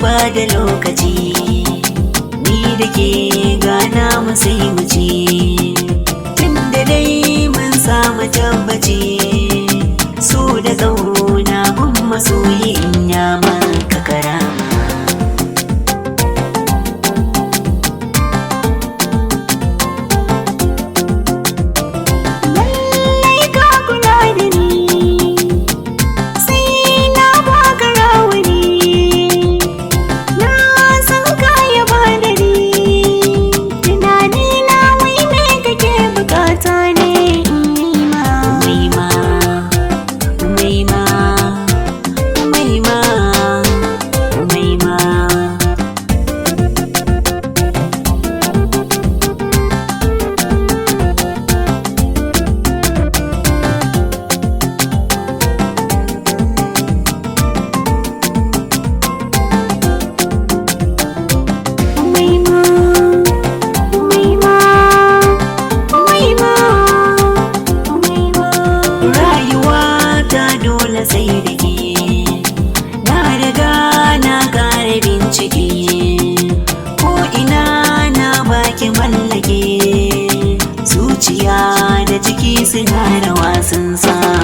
ba da lokaci ni da ke gana mu sai mu ce tunda dai mun samu tabbaci so da zauna mun masoyi in ya maka karama. Sai da ke na riga na kare bincike ko ina na baki mallake zuciya da jiki suna da wasan sa.